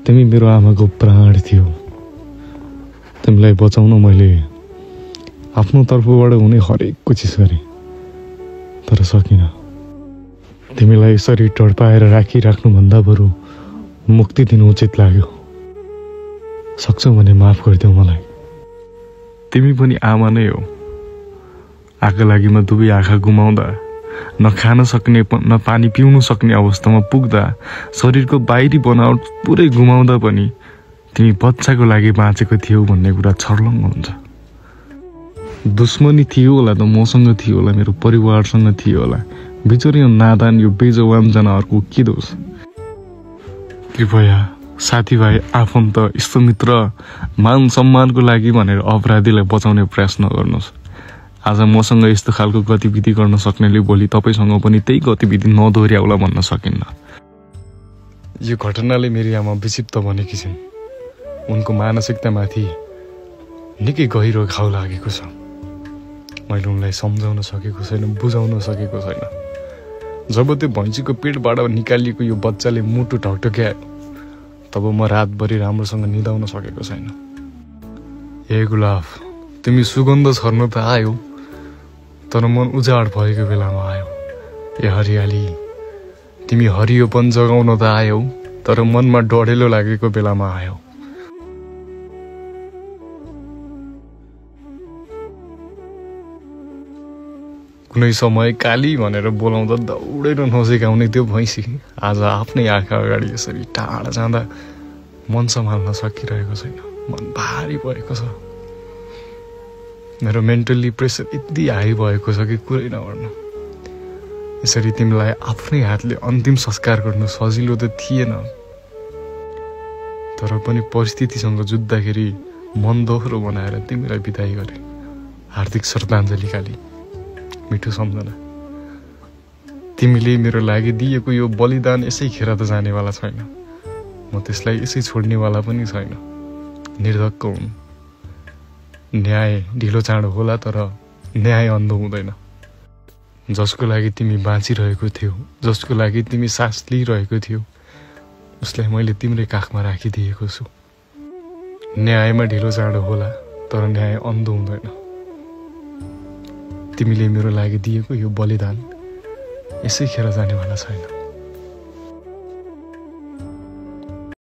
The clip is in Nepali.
तिमी मेरो आमाको प्राण थियौ। तिमीलाई बचाउन मैले आफ्नो तर्फबाट हुने हरेक कोसिस गरेँ, तर सकिनँ। तिमीलाई यसरी टड्पाएर राखिराख्नुभन्दा बरु मुक्ति दिनु उचित लाग्यो। सक्छौ भने माफ गरिदेऊ मलाई। तिमी पनि आमा नै हो। आँखा लागिमा दुवै आँखा गुमाउँदा, न खान सक्ने न पानी पिउन सक्ने अवस्थामा पुग्दा, शरीरको बाहिरी बनावट पुरै गुमाउँदा पनि तिमी बच्चाको लागि बाँचेको थियौ भन्ने कुरा छर्लङ्ग हुन्छ। दुश्मनी थियो होला त मसँग थियो होला, मेरो परिवारसँग थियो होला। बिचरी नादान यो बेजवान जनावरको के दोष? कृपया साथीभाइ, आफन्त, इष्टमित्र, मान सम्मानको लागि भनेर अपराधीलाई बचाउने प्रयास नगर्नुहोस्। आज मसँग यस्तो खालको गतिविधि गर्न सक्नेले भोलि तपाईँसँग पनि त्यही गतिविधि नदोहोर्याउला भन्न सकिन्न। यो घटनाले मेरी आमा विक्षिप्त बनेकी छिन्। उनको मानसिकतामाथि निकै गहिरो घाउ लागेको छ। मैले उनलाई सम्झाउन सकेको छैन, बुझाउन सकेको छैन। जब त्यो भैँसीको पेटबाट निकालिएको यो बच्चाले मुटु ढकढक्यायो, तब म रातभरि राम्रोसँग निदाउन सकेको छैन। ए गुलाब, तिमी सुगन्ध छर्न त आयो, तर मन उजाड भएको बेलामा आयो। ए हरियाली, तिमी हरियोपन जगाउन त आयौ, तर मनमा डढेलो लागेको बेलामा आयौ। कुनै समय काली भनेर बोलाउँदा दौडेर नजिकाउने त्यो भैँसी आज आफ्नै आँखा अगाडि यसरी टाढा जाँदा मन सम्हाल्न सकिरहेको छैन। मन भारी भएको छ। मेरो मेन्टल्ली प्रेसर यति हाई भएको छ कि कुरै नगर्नु। यसरी तिमीलाई आफ्नै हातले अन्तिम संस्कार गर्नु सजिलो त थिएन, तर पनि परिस्थितिसँग जुझ्दाखेरि मन दोहोरो बनाएर तिमीलाई बिदाई गरे। हार्दिक श्रद्धाञ्जली काली, मिठो सम्झना। तिमीले मेरो लागि दिएको यो बलिदान यसै खेर त जानेवाला छैन। म त्यसलाई यसै छोड्नेवाला पनि छैन। निर्धक्क हुनु। न्याय ढिलो चाँडो होला, तर न्याय अन्धो हुँदैन। जसको लागि तिमी बाँचिरहेको थियौ, जसको लागि तिमी सास लिइरहेको थियौ, उसलाई मैले तिम्रै काखमा राखिदिएको छु। न्यायमा ढिलो चाँडो होला, तर न्याय अन्धो हुँदैन। तिमीले मेरो लागि दिएको यो बलिदान यसै खेर जानेवाला छैन।